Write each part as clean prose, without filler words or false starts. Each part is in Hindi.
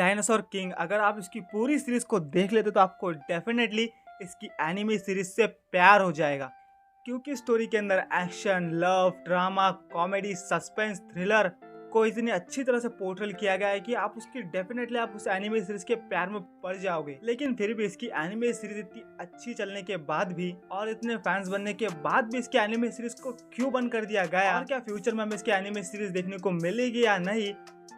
डायनासोर किंग, अगर आप इसकी पूरी सीरीज को देख लेते तो आपको डेफिनेटली इसकी एनिमे सीरीज से प्यार हो जाएगा, क्योंकि स्टोरी के अंदर action, love, drama, comedy, suspense, thriller को इतनी अच्छी तरह से पोर्ट्रेल किया गया है कि आप उसकी डेफिनेटली आप उस एनिमे सीरीज के प्यार में पड़ जाओगे। लेकिन फिर भी इसकी एनिमे सीरीज इतनी अच्छी चलने के बाद भी और इतने फैंस बनने के बाद भी इसकी एनिमे सीरीज को क्यों बंद कर दिया गया, और क्या फ्यूचर में हमें इसकी एनिमे सीरीज देखने को मिलेगी या नहीं,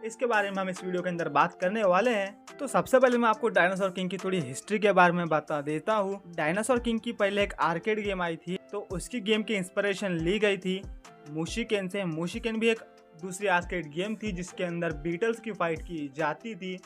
इसके बारे में हम इस वीडियो के अंदर बात करने वाले हैं। तो सबसे पहले मैं आपको डायनासोर किंग की थोड़ी हिस्ट्री के बारे में बता देता हूँ। डायनासोर किंग की पहले एक आर्केड गेम आई थी, तो उसकी गेम की इंस्पिरेशन ली गई थी मुशिकेन से। मुशिकेन भी एक दूसरी आर्केड गेम थी जिसके अंदर बीटल्स की फाइट की जाती थी,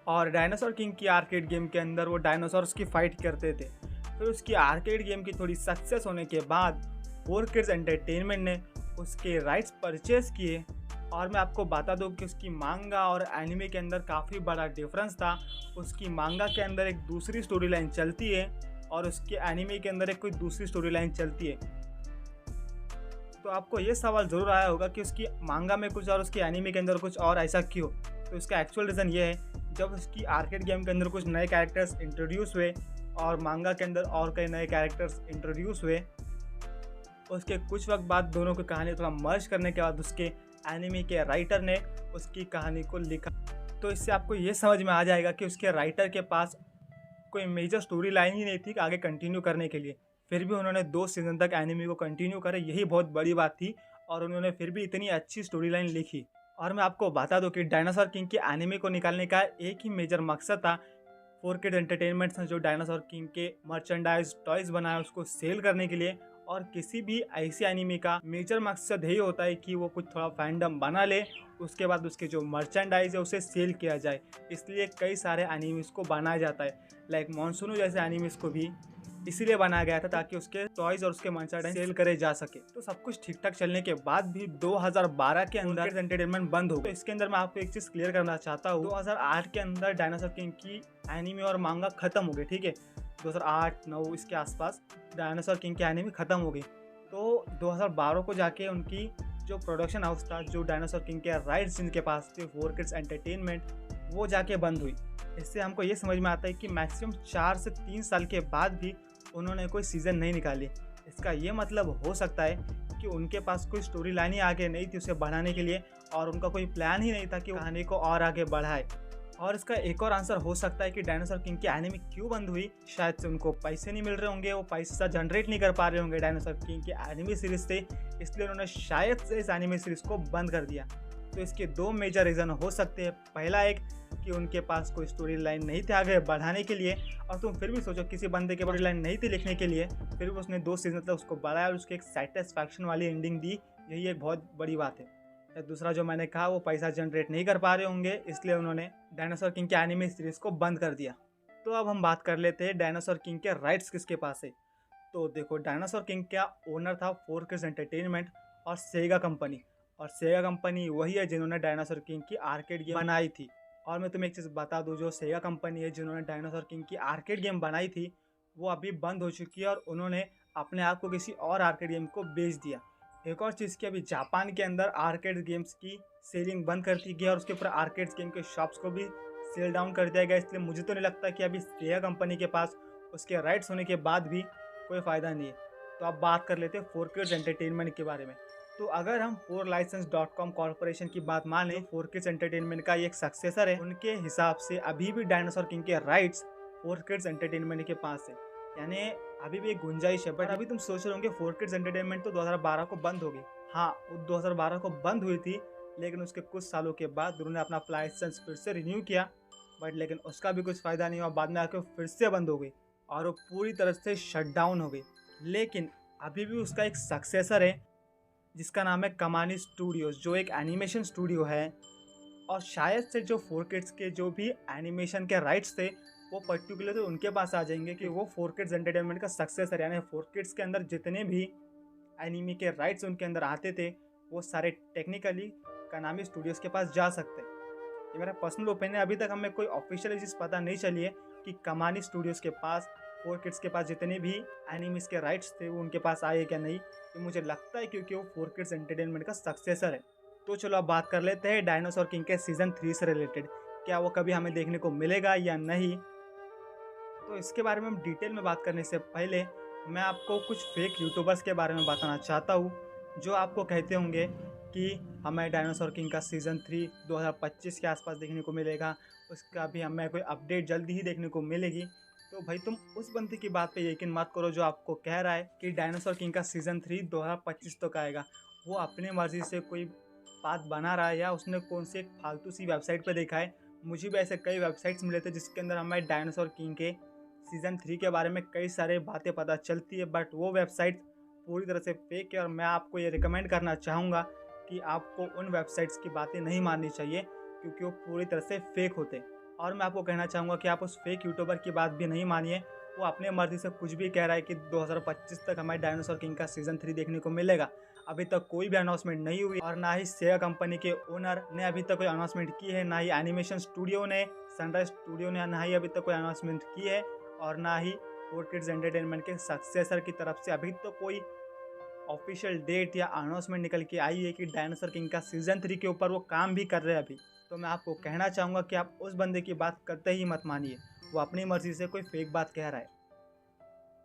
और डायनासोर किंग की आर्केड गेम के अंदर वो डायनासोर्स की फाइट करते थे। फिर उसकी आर्केड गेम की थोड़ी सक्सेस होने के बाद 4Kids एंटरटेनमेंट ने उसके राइट्स परचेज किए। और मैं आपको बता दूं कि उसकी मांगा और एनिमे के अंदर काफ़ी बड़ा डिफरेंस था। उसकी मांगा के अंदर एक दूसरी स्टोरी लाइन चलती है और उसके एनिमे के अंदर एक कोई दूसरी स्टोरी लाइन चलती है। तो आपको ये सवाल ज़रूर आया होगा कि उसकी मांगा में कुछ और उसकी एनिमे के अंदर कुछ और, ऐसा क्यों? तो इसका एक्चुअल रीज़न ये है, जब उसकी आर्केड गेम के अंदर कुछ नए कैरेक्टर्स इंट्रोड्यूस हुए और मांगा के अंदर और कई नए कैरेक्टर्स इंट्रोड्यूस हुए, उसके कुछ वक्त बाद दोनों की कहानी थोड़ा मर्ज करने के बाद उसके एनिमे के राइटर ने उसकी कहानी को लिखा। तो इससे आपको ये समझ में आ जाएगा कि उसके राइटर के पास कोई मेजर स्टोरी लाइन ही नहीं थी आगे कंटिन्यू करने के लिए। फिर भी उन्होंने 2 सीज़न तक एनिमे को कंटिन्यू करे, यही बहुत बड़ी बात थी। और उन्होंने फिर भी इतनी अच्छी स्टोरी लाइन लिखी। और मैं आपको बता दूं कि डायनासोर किंग के एनिमे को निकालने का एक ही मेजर मकसद था। 4Kids एंटरटेनमेंट ने जो डायनासोर किंग के मर्चेंडाइज टॉयज बनाया उसको सेल करने के लिए, और किसी भी ऐसी एनिमे का मेजर मकसद यही होता है कि वो कुछ थोड़ा फैंडम बना ले, उसके बाद उसके जो मर्चेंडाइज है उसे सेल किया जाए। इसलिए कई सारे एनिमेस को बनाया जाता है, लाइक मॉनसूनो जैसे एनिमेस को भी इसीलिए बनाया गया था ताकि उसके टॉयज और उसके मर्चेंडाइज सेल करे जा सके। तो सब कुछ ठीक ठाक चलने के बाद भी 2012 के अंदर एंटरटेनमेंट बंद हो गया। तो इसके अंदर मैं आपको एक चीज़ क्लियर करना चाहता हूँ, 2008 के अंदर डायनासोर किंग की एनिमे और मांगा खत्म हो गई, ठीक है। 2008-9 इसके आसपास डायनासोर किंग की एनिमे खत्म हो गई। तो 2012 को जाके उनकी जो प्रोडक्शन हाउस था, जो डायनासोर किंग के राइट्स जिनके पास थे, 4Kids एंटरटेनमेंट, वो जाके बंद हुई। इससे हमको ये समझ में आता है कि मैक्सिमम 4 से 3 साल के बाद भी उन्होंने कोई सीज़न नहीं निकाली। इसका ये मतलब हो सकता है कि उनके पास कोई स्टोरी लाइन ही आगे नहीं थी उसे बढ़ाने के लिए, और उनका कोई प्लान ही नहीं था कि कहानी को और आगे बढ़ाए। और इसका एक और आंसर हो सकता है कि डायनासोर किंग की एनिमे क्यों बंद हुई। शायद से उनको पैसे नहीं मिल रहे होंगे, वो पैसा जनरेट नहीं कर पा रहे होंगे डायनासोर किंग की एनिमे सीरीज से, इसलिए उन्होंने शायद से इस एनिमे सीरीज को बंद कर दिया। तो इसके 2 मेजर रीज़न हो सकते हैं। पहला एक कि उनके पास कोई स्टोरी लाइन नहीं थी आगे बढ़ाने के लिए, और तुम फिर भी सोचो किसी बंदे के पास स्टोरी लाइन नहीं थी लिखने के लिए, फिर भी उसने 2 सीजन तक उसको बढ़ाया और उसकी एक सेटिस्फैक्शन वाली एंडिंग दी, यही एक बहुत बड़ी बात है। दूसरा जो मैंने कहा, वो पैसा जनरेट नहीं कर पा रहे होंगे, इसलिए उन्होंने डायनासोर किंग के एनिमे सीरीज को बंद कर दिया। तो अब हम बात कर लेते हैं डायनासोर किंग के राइट्स किसके पास है। तो देखो, डायनासोर किंग का ओनर था 4Kids एंटरटेनमेंट और सेगा कंपनी, और सेगा कंपनी वही है जिन्होंने डायनासोर किंग की आर्केड गेम बनाई थी। और मैं तुम्हें एक चीज़ बता दूं, जो सेगा कंपनी है जिन्होंने डायनासोर किंग की आर्केड गेम बनाई थी, वो अभी बंद हो चुकी है और उन्होंने अपने आप को किसी और आर्केड गेम को बेच दिया। एक और चीज़ की, अभी जापान के अंदर आर्केड गेम्स की सेलिंग बंद कर दी गई और उसके ऊपर आर्केड गेम के शॉप्स को भी सेल डाउन कर दिया गया। इसलिए मुझे तो नहीं लगता कि अभी सेगा कंपनी के पास उसके राइट्स होने के बाद भी कोई फ़ायदा नहीं है। तो अब बात कर लेते हैं 4Kids एंटरटेनमेंट के बारे में। तो अगर हम 4license.com कॉर्पोरेशन की बात मान लें, 4Kids एंटरटेनमेंट का ये एक सक्सेसर है, उनके हिसाब से अभी भी डायनासोर किंग के राइट्स 4Kids एंटरटेनमेंट के पास है, यानी अभी भी एक गुंजाइश है। बट अभी तुम सोच रहे होंगे 4Kids एंटरटेनमेंट तो 2012 को बंद हो गई। हाँ, वो 2012 को बंद हुई थी, लेकिन उसके कुछ सालों के बाद उन्होंने अपना लाइसेंस फिर से रिन्यू किया, बट लेकिन उसका भी कुछ फ़ायदा नहीं हुआ। बाद में आके फिर से बंद हो गई और वो पूरी तरह से शट डाउन हो गई। लेकिन अभी भी उसका एक सक्सेसर है जिसका नाम है कमानी स्टूडियोज़, जो एक एनिमेशन स्टूडियो है। और शायद से जो 4Kids के जो भी एनिमेशन के राइट्स थे, वो पर्टिकुलर तो उनके पास आ जाएंगे कि वो 4Kids एंटरटेनमेंट का सक्सेसर, यानी 4Kids के अंदर जितने भी एनिमे के राइट्स उनके अंदर आते थे, वो सारे टेक्निकली कनामी स्टूडियोज़ के पास जा सकते हैं। ये मेरा पर्सनल ओपिनियन है। अभी तक हमें कोई ऑफिशियल चीज़ पता नहीं चली है कि कमानी स्टूडियोज़ के पास 4Kids के पास जितने भी एनिमेस के राइट्स थे वो उनके पास आए क्या नहीं। तो मुझे लगता है क्योंकि वो 4Kids एंटरटेनमेंट का सक्सेसर है। तो चलो अब बात कर लेते हैं डायनासोर किंग के सीज़न 3 से रिलेटेड क्या वो कभी हमें देखने को मिलेगा या नहीं। तो इसके बारे में हम डिटेल में बात करने से पहले मैं आपको कुछ फेक यूट्यूबर्स के बारे में बताना चाहता हूँ, जो आपको कहते होंगे कि हमें डायनासोर किंग का सीज़न 3 2025 के आसपास देखने को मिलेगा, उसका भी हमें कोई अपडेट जल्दी ही देखने को मिलेगी। तो भाई तुम उस बंदे की बात पे यकीन मत करो जो आपको कह रहा है कि डायनासोर किंग का सीज़न 3 2025 तक आएगा। वो अपनी मर्ज़ी से कोई बात बना रहा है या उसने कौन सी एक फालतू सी वेबसाइट पर देखा है। मुझे भी ऐसे कई वेबसाइट्स मिले थे जिसके अंदर हमें डायनासोर किंग के सीज़न 3 के बारे में कई सारे बातें पता चलती है, बट वो वेबसाइट पूरी तरह से फेक है। और मैं आपको ये रिकमेंड करना चाहूँगा कि आपको उन वेबसाइट्स की बातें नहीं माननी चाहिए, क्योंकि वो पूरी तरह से फेक होते हैं। और मैं आपको कहना चाहूँगा कि आप उस फेक यूट्यूबर की बात भी नहीं मानिए। वो अपने मर्ज़ी से कुछ भी कह रहा है कि 2025 तक हमें डायनासोर किंग का सीज़न 3 देखने को मिलेगा। अभी तक कोई भी अनाउंसमेंट नहीं हुई, और ना ही सेगा कंपनी के ओनर ने अभी तक कोई अनाउंसमेंट की है, ना ही एनिमेशन स्टूडियो ने, सनराइज स्टूडियो ने ना ही अभी तक कोई अनाउंसमेंट की है, और ना ही 4Kids एंटरटेनमेंट के सक्सेसर की तरफ से अभी तो कोई ऑफिशियल डेट या अनाउंसमेंट निकल के आई है कि डायनासोर किंग का सीज़न 3 के ऊपर वो काम भी कर रहे हैं अभी। तो मैं आपको कहना चाहूँगा कि आप उस बंदे की बात करते ही मत मानिए, वो अपनी मर्ज़ी से कोई फेक बात कह रहा है।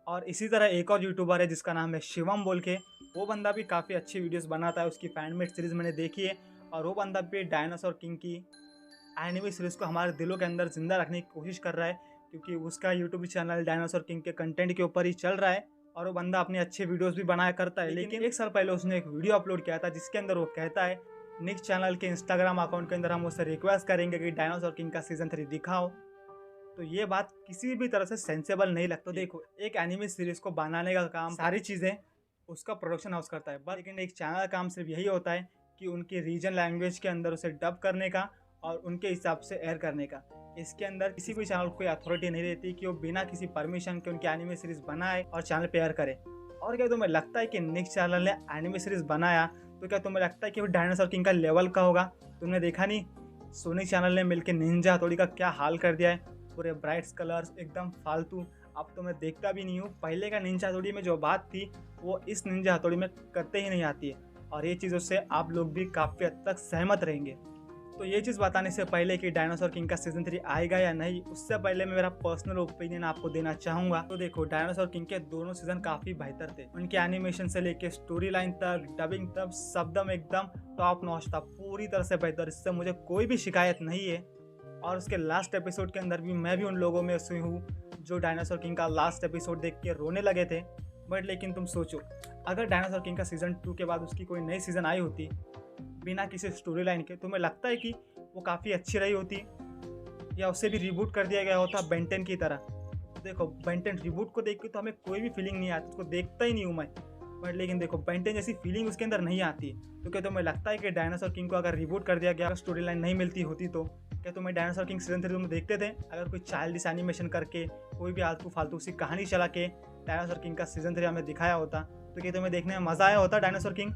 और इसी तरह एक और यूट्यूबर है जिसका नाम है शिवम बोल के, वो बंदा भी काफ़ी अच्छी वीडियोस बनाता है, उसकी फैनमेड सीरीज़ मैंने देखी है, और वो बंदा भी डायनासोर किंग की एनिमे सीरीज़ को हमारे दिलों के अंदर ज़िंदा रखने की कोशिश कर रहा है, क्योंकि उसका यूट्यूब चैनल डायनासोर किंग के कंटेंट के ऊपर ही चल रहा है, और वो बंदा अपनी अच्छे वीडियोस भी बनाया करता है। लेकिन एक साल पहले उसने एक वीडियो अपलोड किया था जिसके अंदर वो कहता है नेक्स्ट चैनल के इंस्टाग्राम अकाउंट के अंदर हम उससे रिक्वेस्ट करेंगे कि डायनासोर किंग का सीज़न 3 दिखाओ। तो ये बात किसी भी तरह से सेंसेबल नहीं लगता। तो देखो, एक एनिमे सीरीज़ को बनाने का काम, सारी चीज़ें उसका प्रोडक्शन हाउस करता है, लेकिन एक चैनल का काम सिर्फ यही होता है कि उनकी रीजन लैंग्वेज के अंदर उसे डब करने का और उनके हिसाब से एयर करने का। इसके अंदर किसी भी चैनल को कोई अथॉरिटी नहीं रहती कि वो बिना किसी परमिशन के उनकी एनिमे सीरीज़ बनाए और चैनल पे एयर करे। और क्या तुम्हें लगता है कि नेक्स्ट चैनल ने एनिमे सीरीज़ बनाया तो क्या तुम्हें लगता है कि वो डायनासोर किंग का लेवल का होगा? तुमने देखा नहीं सोनी चैनल ने मिलकर निंजा हथौड़ी का क्या हाल कर दिया है, पूरे ब्राइट्स कलर्स एकदम फालतू। अब तो मैं देखता भी नहीं हूँ। पहले का निंजा हथौड़ी में जो बात थी वो इस निंजा हथौड़ी में करते ही नहीं आती है, और ये चीज़ों से आप लोग भी काफ़ी हद तक सहमत रहेंगे। तो ये चीज़ बताने से पहले कि डायनासोर किंग का सीज़न 3 आएगा या नहीं, उससे पहले मैं मेरा पर्सनल ओपिनियन आपको देना चाहूँगा। तो देखो, डायनासोर किंग के दोनों सीज़न काफ़ी बेहतर थे। उनके एनिमेशन से लेके स्टोरी लाइन तक, डबिंग तक, शब्दम एकदम टॉप नॉच था, पूरी तरह से बेहतर। इससे मुझे कोई भी शिकायत नहीं है। और उसके लास्ट एपिसोड के अंदर भी मैं भी उन लोगों में से हूँ जो डायनासोर किंग का लास्ट एपिसोड देख के रोने लगे थे। बट लेकिन तुम सोचो, अगर डायनासोर किंग का सीज़न 2 के बाद उसकी कोई नई सीज़न आई होती बिना किसी स्टोरी लाइन के, तुम्हें लगता है कि वो काफ़ी अच्छी रही होती, या उसे भी रिबूट कर दिया गया होता बेन 10 की तरह? देखो, बेन 10 रिबूट को देख के तो हमें कोई भी फीलिंग नहीं आती, उसको देखता ही नहीं हूँ मैं। बट लेकिन देखो, बेन 10 जैसी फीलिंग उसके अंदर नहीं आती। तो क्या तुम्हें लगता है कि डायनासोर किंग को अगर रिबूट कर दिया गया, स्टोरी लाइन नहीं मिलती होती, तो क्या तुम्हें डायनासोर किंग सीज़न 3 तुम देखते थे? अगर कोई चाइल्डिश एनिमेशन करके, कोई भी आलतू फालतू सी कहानी चला के डायनासोर किंग का सीज़न 3 हमें दिखाया होता, तो क्या तुम्हें देखने में मज़ा आया होता डायनासोर किंग?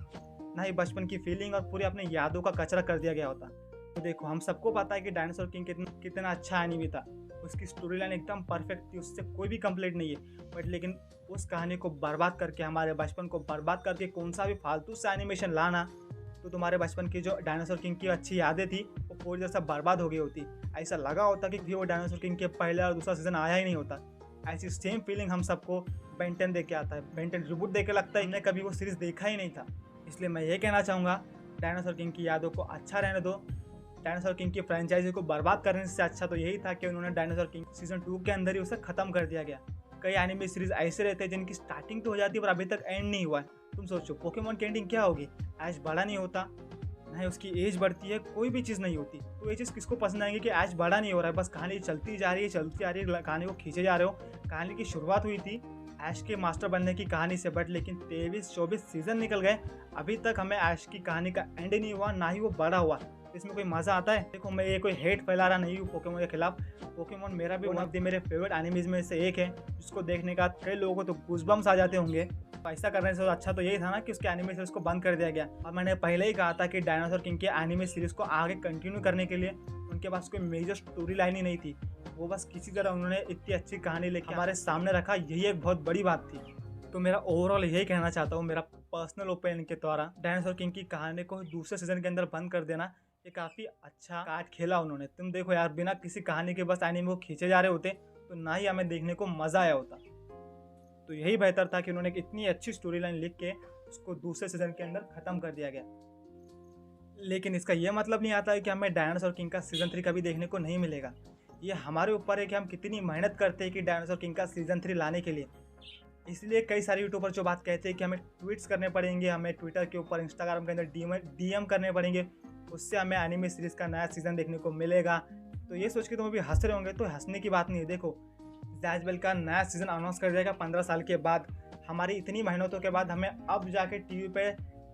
ना ही बचपन की फीलिंग और पूरी अपने यादों का कचरा कर दिया गया होता। तो देखो, हम सबको पता है कि डायनासोर किंग कितना अच्छा एनीमे था, उसकी स्टोरी लाइन एकदम परफेक्ट थी, उससे कोई भी कंप्लेंट नहीं है। बट लेकिन उस कहानी को बर्बाद करके, हमारे बचपन को बर्बाद करके कौन सा भी फालतू सा एनिमेशन लाना, तो तुम्हारे बचपन की जो डायनासोर किंग की अच्छी यादें थी वो पूरी तरह से बर्बाद हो गई होती। ऐसा लगा होता कि वो डायनासोर किंग के पहला और दूसरा सीज़न आया ही नहीं होता। ऐसी सेम फीलिंग हम सबको बेन 10 देख के आता है। बेन 10 रिबूट देख के लगता है हमने कभी वो सीरीज़ देखा ही नहीं था। इसलिए मैं ये कहना चाहूँगा, डायनासोर किंग की यादों को अच्छा रहने दो। डायनासोर किंग की फ्रेंचाइजी को बर्बाद करने से अच्छा तो यही था कि उन्होंने डायनासोर किंग सीज़न 2 के अंदर ही उसे ख़त्म कर दिया गया। कई एनिमे सीरीज़ ऐसे रहते हैं जिनकी स्टार्टिंग तो हो जाती है पर अभी तक एंड नहीं हुआ है। तुम सोचो, पोकेमॉन की एंडिंग क्या होगी? ऐश बड़ा नहीं होता, ना ही उसकी एज बढ़ती है, कोई भी चीज़ नहीं होती। तो ये चीज़ किसको पसंद आएगी कि ऐश बड़ा नहीं हो रहा है, बस कहानी चलती जा रही है, चलती आ रही है, कहानी को खींचे जा रहे हो। कहानी की शुरुआत हुई थी ऐश के मास्टर बनने की कहानी से, बट लेकिन 23-24 सीज़न निकल गए, अभी तक हमें ऐश की कहानी का एंड नहीं हुआ, ना ही वो बड़ा हुआ। इसमें कोई मज़ा आता है? देखो, मैं ये कोई हेट फैला रहा नहीं हूँ पोकेमॉन के खिलाफ। पोकेमॉन मेरा भी वन ऑफ द मेरे फेवरेट एनिमीज में से एक है, जिसको देखने का कई लोगों को तो गूज़बम्स आ जाते होंगे। तो ऐसा करने से अच्छा तो यही था ना कि उसके एनिमे सीरीज़ को बंद कर दिया गया। और मैंने पहले ही कहा था कि डायनासोर किंग के एनिमे सीरीज़ को आगे कंटिन्यू करने के लिए उनके पास कोई मेजर स्टोरी लाइन ही नहीं थी। वो बस किसी तरह उन्होंने इतनी अच्छी कहानी लेके हमारे सामने रखा, यही एक बहुत बड़ी बात थी। तो मेरा ओवरऑल यही कहना चाहता हूँ, मेरा पर्सनल ओपिनियन के द्वारा, डायनासोर किंग की कहानी को दूसरे सीज़न के अंदर बंद कर देना ये काफ़ी अच्छा कार्ड खेला उन्होंने। तुम देखो यार, बिना किसी कहानी के बस एनीमे को खींचे जा रहे होते तो ना ही हमें देखने को मज़ा आया होता। तो यही बेहतर था कि उन्होंने एक इतनी अच्छी स्टोरी लाइन लिख के उसको दूसरे सीज़न के अंदर ख़त्म कर दिया गया। लेकिन इसका ये मतलब नहीं आता है कि हमें डायनासोर किंग का सीज़न 3 कभी देखने को नहीं मिलेगा। ये हमारे ऊपर है कि हम कितनी मेहनत करते हैं कि डायनासोर किंग का सीज़न 3 लाने के लिए। इसलिए कई सारे यूट्यूबर जो बात कहते हैं कि हमें ट्वीट्स करने पड़ेंगे, हमें ट्विटर के ऊपर, इंस्टाग्राम के अंदर डीएम करने पड़ेंगे, उससे हमें एनिमे सीरीज़ का नया सीज़न देखने को मिलेगा। तो ये सोच के तुम अभी हंस रहे होंगे, तो हंसने की बात नहीं है। देखो, ज़ैज़ का नया सीज़न अनाउंस कर जाएगा 15 साल के बाद। हमारी इतनी मेहनतों के बाद हमें अब जाके टीवी पे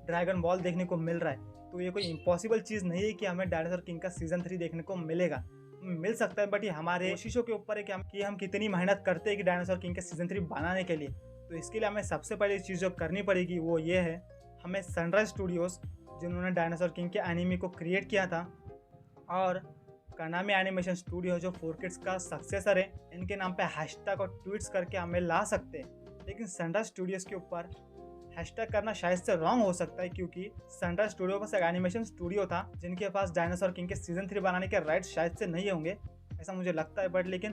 ड्रैगन बॉल देखने को मिल रहा है। तो ये कोई इम्पॉसिबल चीज़ नहीं है कि हमें डायनासोर किंग का सीज़न 3 देखने को मिलेगा। मिल सकता है, बट ये हमारे कोशिशों के ऊपर है कि हम कितनी मेहनत करते हैं कि डायनासोर किंग के सीज़न 3 बनाने के लिए। तो इसके लिए हमें सबसे पहली चीज़ जो करनी पड़ेगी वो ये है, हमें सनराइज स्टूडियोज़, जिन्होंने डायनासोर किंग के एनीमे को क्रिएट किया था, और कनामी एनिमेशन स्टूडियो जो 4Kids का सक्सेसर है, इनके नाम पे हैशटैग और ट्वीट्स करके हमें ला सकते हैं। लेकिन सनराइज स्टूडियोज़ के ऊपर हैशटैग करना शायद से रॉन्ग हो सकता है, क्योंकि सनराइज स्टूडियो बस एक एनिमेशन स्टूडियो था जिनके पास डायनासोर किंग के सीज़न 3 बनाने के राइट्स शायद से नहीं होंगे, ऐसा मुझे लगता है। बट लेकिन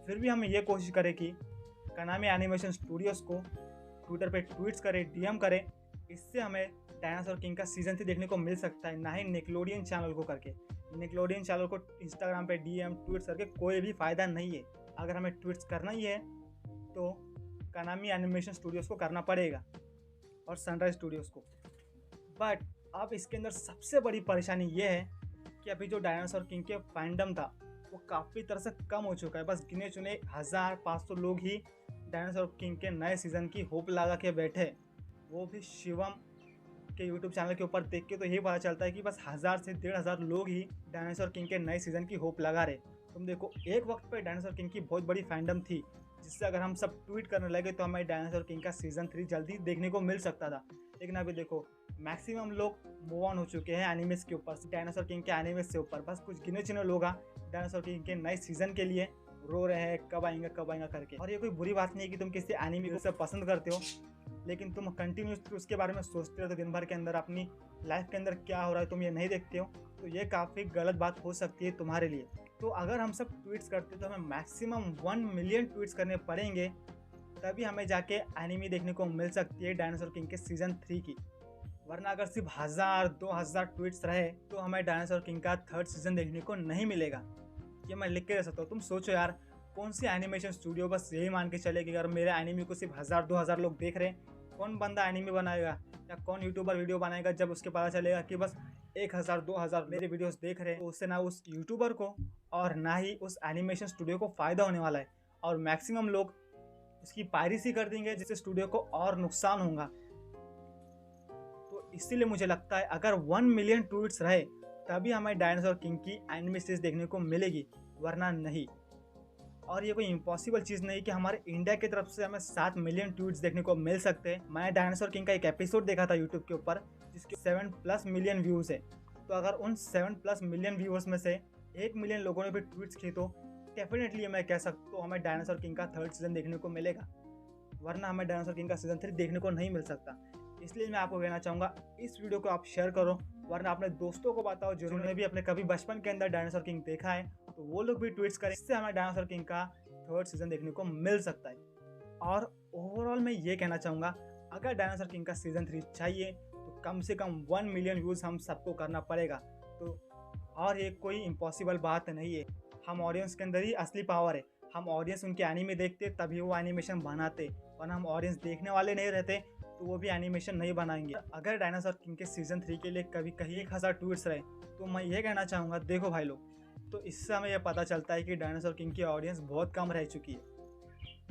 फिर भी हम ये कोशिश करें कि कनामी एनिमेशन स्टूडियोज़ को ट्विटर पे ट्वीट्स करें, डीएम करें। इससे हमें डायनासोर किंग का सीज़न 3 देखने को मिल सकता है, ना ही निकलोडियन चैनल को करके। निकलोडियन चैनल को इंस्टाग्राम पे डीएम ट्वीट्स करके कोई भी फ़ायदा नहीं है। अगर हमें ट्वीट्स करना ही है तो कनामी एनिमेशन स्टूडियोज़ को करना पड़ेगा और सनराइज स्टूडियोज़ को। बट अब इसके अंदर सबसे बड़ी परेशानी ये है कि अभी जो डायनासोर किंग के फैंडम था वो काफ़ी तरह से कम हो चुका है। बस गिने चुने 1500 लोग ही डायनासोर किंग के नए सीज़न की होप लगा के बैठे, वो भी शिवम के यूट्यूब चैनल के ऊपर देख के तो यही पता चलता है कि बस 1000 से 1500 लोग ही डायनासोर किंग के नए सीज़न की होप लगा रहे। तुम देखो, एक वक्त पे डायनासोर किंग की बहुत बड़ी फैंडम थी, जिससे अगर हम सब ट्वीट करने लगे तो हमें डायनासोर किंग का सीज़न 3 जल्दी देखने को मिल सकता था। लेकिन अभी देखो, मैक्सिमम लोग मूव ऑन हो चुके हैं एनिमेस के ऊपर, डायनासोर किंग के एनिमेस से ऊपर। बस कुछ गिने चुने लोग डायनासोर किंग के नए सीज़न के लिए रो रहे हैं कब आएंगा करके। और ये कोई बुरी बात नहीं है कि तुम किसी एनिमे को पसंद करते हो, लेकिन तुम कंटिन्यूसली उसके बारे में सोचते हो तो दिन भर के अंदर अपनी लाइफ के अंदर क्या हो रहा है तुम ये नहीं देखते हो, तो ये काफ़ी गलत बात हो सकती है तुम्हारे लिए। तो अगर हम सब ट्वीट्स करते तो हमें मैक्सिमम 1 मिलियन ट्वीट्स करने पड़ेंगे, तभी हमें जाके एनिमे देखने को मिल सकती है डायनासोर किंग के सीज़न 3 की। वरना अगर सिर्फ 1000-2000 ट्वीट्स रहे तो हमें डायनासोर किंग का 3rd सीज़न देखने को नहीं मिलेगा। ये मैं लिख के दे सकता हूँ। तुम सोचो यार, कौन सी एनिमेशन स्टूडियो बस यही मान के चले कि अगर मेरे एनिमे को सिर्फ 1000-2000 लोग देख रहे हैं, कौन बंदा एनिमे बनाएगा या कौन यूट्यूबर वीडियो बनाएगा जब उसके पता चलेगा कि बस 1000-2000 मेरे वीडियोस देख रहे हैं। तो उससे ना उस यूट्यूबर को और ना ही उस एनिमेशन स्टूडियो को फ़ायदा होने वाला है, और मैक्सिमम लोग उसकी पायरेसी कर देंगे, जिससे स्टूडियो को और नुकसान होगा। तो इसीलिए मुझे लगता है अगर 1 मिलियन ट्वीट्स रहे तभी हमें डायनासोर किंग की एनिमे सीरीज देखने को मिलेगी, वरना नहीं। और ये कोई इम्पॉसिबल चीज़ नहीं कि हमारे इंडिया की तरफ से हमें 7 मिलियन ट्वीट्स देखने को मिल सकते हैं। मैंने डायनासोर किंग का एक एपिसोड देखा था यूट्यूब के ऊपर, जिसके 7+ मिलियन व्यूज़ है। तो अगर उन 7+ मिलियन व्यूअर्स में से 1 मिलियन लोगों ने भी ट्वीट्स किए तो डेफिनेटली मैं कह सकता हूँ हमें डायनासोर किंग का 3rd सीज़न देखने को मिलेगा, वरना हमें डायनासोर किंग का सीज़न 3 देखने को नहीं मिल सकता। इसलिए मैं आपको कहना चाहूँगा, इस वीडियो को आप शेयर करो, वरना अपने दोस्तों को बताओ जिन्होंने भी अपने कभी बचपन के अंदर डायनासोर किंग देखा है, तो वो लोग भी ट्वीट्स करें। इससे हमें डायनासोर किंग का 3rd सीज़न देखने को मिल सकता है। और ओवरऑल मैं ये कहना चाहूँगा, अगर डायनासोर किंग का सीज़न 3 चाहिए तो कम से कम 1 मिलियन व्यूज़ हम सबको करना पड़ेगा। तो और ये कोई इम्पॉसिबल बात नहीं है। हम ऑडियंस के अंदर ही असली पावर है। हम ऑडियंस उनके एनीमे देखते तभी वो एनिमेशन बनाते, वरना हम ऑडियंस देखने वाले नहीं रहते तो वो भी एनिमेशन नहीं बनाएंगे। अगर डायनासोर किंग के सीज़न 3 के लिए कभी कहीं 1000 ट्वीट्स रहे तो मैं ये कहना चाहूँगा, देखो भाई लोग, तो इससे हमें यह पता चलता है कि डायनासोर किंग की ऑडियंस बहुत कम रह चुकी है।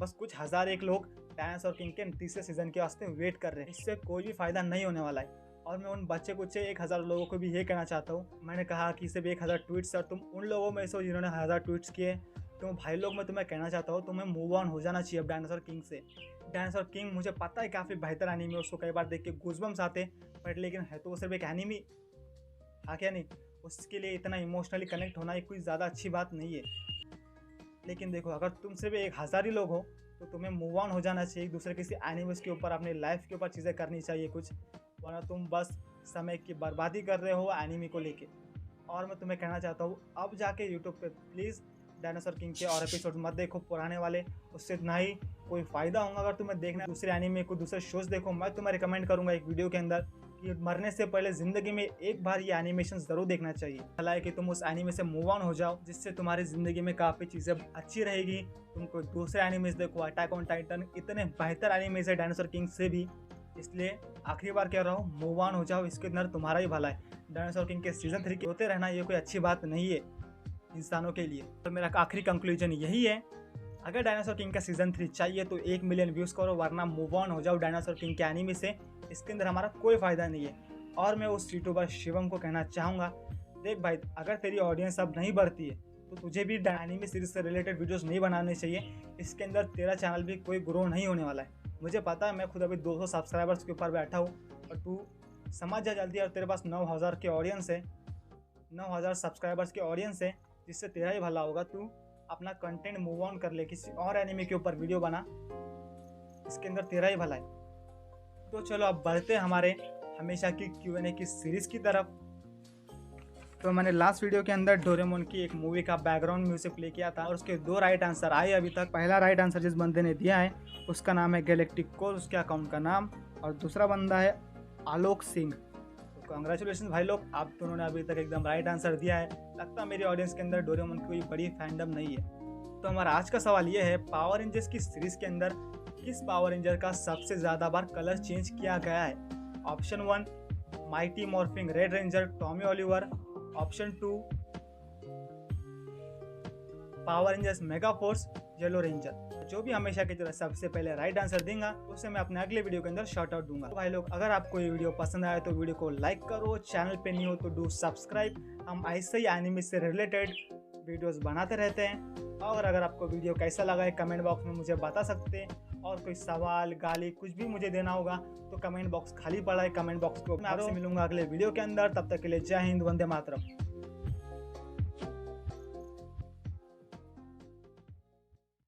बस कुछ 1001 लोग डायनासोर किंग के 3रे सीज़न के वास्ते वेट कर रहे हैं। इससे कोई भी फ़ायदा नहीं होने वाला है। और मैं उन बच्चे कुछ 1000 लोगों को भी ये कहना चाहता हूँ, मैंने कहा कि सिर्फ 1000 ट्वीट्स, और तुम उन लोगों में से जिन्होंने 1000 ट्वीट्स किए, तो भाई लोग मैं तुम्हें कहना चाहता हूँ, तुम्हें मूव ऑन हो जाना चाहिए अब डायनासोर किंग से। डायनासोर किंग मुझे पता है काफ़ी बेहतर एनीमे, उसको कई बार देख के गूज़बम्स आते, बट लेकिन है तो वो सिर्फ एक एनीमे, हाँ क्या नहीं, उसके लिए इतना इमोशनली कनेक्ट होना कोई ज़्यादा अच्छी बात नहीं है। लेकिन देखो, अगर तुम सिर्फ 1000 ही लोग हो तो तुम्हें मूव ऑन हो जाना चाहिए, दूसरे किसी एनिमेस के ऊपर, अपनी लाइफ के ऊपर चीज़ें करनी चाहिए कुछ, वरना तुम बस समय की बर्बादी कर रहे हो एनिमे को लेके। और मैं तुम्हें कहना चाहता हूँ अब जाके यूट्यूब पे प्लीज़ डायनासोर किंग के और एपिसोड मत देखो पुराने वाले, उससे ना ही कोई फ़ायदा होगा। अगर तुम्हें देखना है दूसरे एनीमे को, दूसरे शोज़ देखो, मैं तुम्हें रिकमेंड करूँगा एक वीडियो के अंदर कि मरने से पहले ज़िंदगी में एक बार ये एनिमेशन ज़रूर देखना चाहिए। भला है कि तुम उस एनीमे से मूव ऑन हो जाओ, जिससे तुम्हारी ज़िंदगी में काफ़ी चीज़ें अच्छी रहेगी। तुमको दूसरे एनीमेज देखो, अटैक ऑन टाइटन, इतने बेहतर एनीमेज है डायनासोर किंग से भी। इसलिए आखिरी बार कह रहा हूँ, मूव ऑन हो जाओ, इसके अंदर तुम्हारा ही भला है। डायनासोर किंग के सीज़न 3 के होते रहना ये कोई अच्छी बात नहीं है इंसानों के लिए। तो मेरा आखिरी कंक्लूजन यही है, अगर डायनासोर किंग का सीज़न 3 चाहिए तो 1 मिलियन व्यूज़ करो, वरना मूव ऑन हो जाओ डायनासोर किंग के एनीमे से। इसके अंदर हमारा कोई फ़ायदा नहीं है। और मैं उस यूट्यूबर शिवम को कहना चाहूँगा, देख भाई, अगर तेरी ऑडियंस अब नहीं बढ़ती है तो तुझे भी एनीमे सीरीज से रिलेटेड वीडियोस नहीं बनाने चाहिए। इसके अंदर तेरा चैनल भी कोई ग्रो नहीं होने वाला है। मुझे पता है, मैं खुद अभी 200 सब्सक्राइबर्स के ऊपर बैठा हूँ और तू समझ जा जल्दी। और तेरे पास 9000 के ऑडियंस है, 9000 सब्सक्राइबर्स के ऑडियंस है, जिससे तेरा ही भला होगा। तू अपना कंटेंट मूव ऑन कर ले, किसी और एनीमे के ऊपर वीडियो बना, इसके अंदर तेरा ही भला है। तो चलो अब बढ़ते हैं हमारे हमेशा की Q&A की सीरीज़ की तरफ। तो मैंने लास्ट वीडियो के अंदर डोरेमोन की एक मूवी का बैकग्राउंड म्यूजिक प्ले किया था और उसके 2 राइट आंसर आए अभी तक। पहला राइट आंसर जिस बंदे ने दिया है उसका नाम है गैलेक्टिक कोर, उसके अकाउंट का नाम, और दूसरा बंदा है आलोक सिंह। तो कॉन्ग्रेचुलेशन भाई लोग, आप दोनों ने अभी तक एकदम राइट आंसर दिया है। लगता है मेरी ऑडियंस के अंदर डोरेमोन की कोई बड़ी फैंडम नहीं है। तो हमारा आज का सवाल ये है, पावर रेंजर्स की सीरीज़ के अंदर किस पावर रेंजर का सबसे ज़्यादा बार कलर चेंज किया गया है? Option 1 mighty morphing red ranger Tommy Oliver, option 2 power rangers mega force yellow ranger. जो भी हमेशा की तरह सबसे पहले राइट आंसर देगा उसे मैं अपने अगले वीडियो के अंदर शॉर्ट आउट दूंगा। तो भाई लोग, अगर आपको ये वीडियो पसंद आया तो वीडियो को लाइक करो, चैनल पे नहीं हो तो डू सब्सक्राइब। हम ऐसे ही एनिमे से रिलेटेड वीडियोस बनाते रहते हैं। और अगर आपको वीडियो कैसा लगा है कमेंट बॉक्स में मुझे बता सकते हैं। और कोई सवाल गाली कुछ भी मुझे देना होगा तो कमेंट बॉक्स खाली पड़ा है, कमेंट बॉक्स को। मैं आपसे मिलूंगा अगले वीडियो के अंदर। तब तक के लिए जय हिंद, वंदे मातरम।